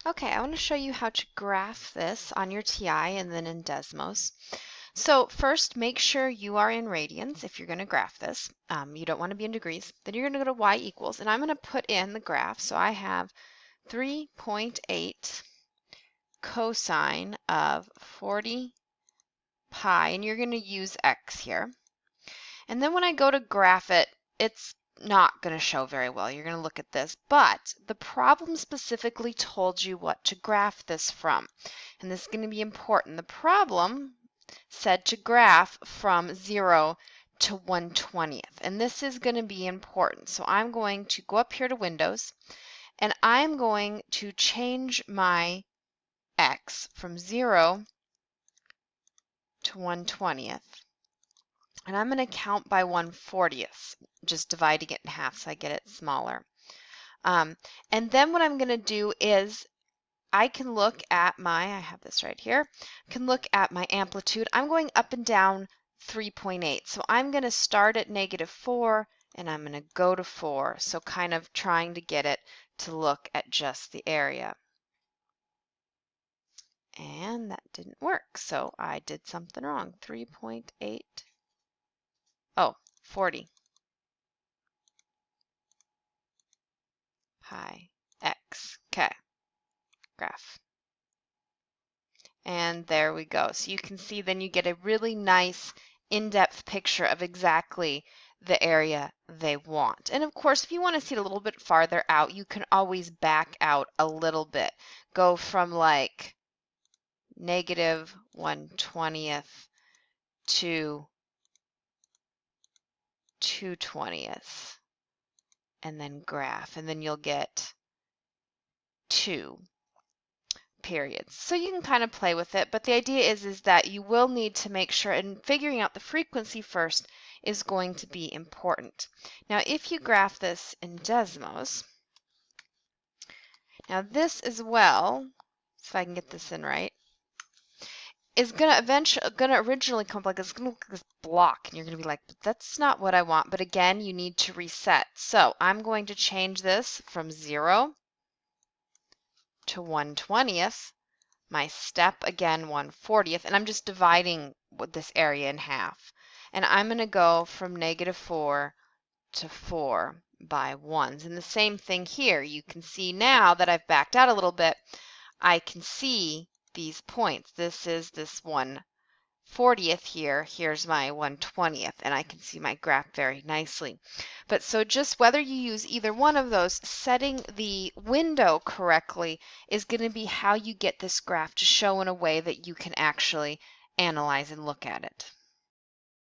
Okay, I want to show you how to graph this on your TI and then in Desmos. So first, make sure you are in radians if you're going to graph this. You don't want to be in degrees. Then you're going to go to y equals, and I'm going to put in the graph. So I have 3.8 cosine of 40 pi, and you're going to use x here. And then when I go to graph it, it's not going to show very well. You're going to look at this, but the problem specifically told you what to graph this from. And this is going to be important. The problem said to graph from 0 to 1/20th. And this is going to be important. So I'm going to go up here to Windows, and I'm going to change my x from 0 to 1/20th. And I'm going to count by 1/40th, just dividing it in half so I get it smaller. And then what I'm going to do is I can look at I have this right here, I can look at my amplitude. I'm going up and down 3.8. So I'm going to start at -4 and I'm going to go to 4. So kind of trying to get it to look at just the area. And that didn't work. So I did something wrong. 3.8. Oh, 40 pi x. Okay, graph. And there we go. So you can see then you get a really nice in-depth picture of exactly the area they want. And of course, if you want to see it a little bit farther out, you can always back out a little bit. Go from like -1/20th to 2/20th and then graph, and then you'll get 2 periods. So you can kind of play with it, but the idea is that you will need to make sure, and figuring out the frequency first is going to be important. Now if you graph this in Desmos, now this as well, if I can get this in right, is going to originally come like it's going to look like this block, and you're going to be like, but that's not what I want. But again, you need to reset. So I'm going to change this from 0 to 1/20th. My step again 1/40th, and I'm just dividing this area in half. And I'm going to go from -4 to 4 by 1s. And the same thing here. You can see now that I've backed out a little bit, I can see these points. This is this 1/40th here. Here's my 1/20th, and I can see my graph very nicely. But so just whether you use either one of those, setting the window correctly is going to be how you get this graph to show in a way that you can actually analyze and look at it.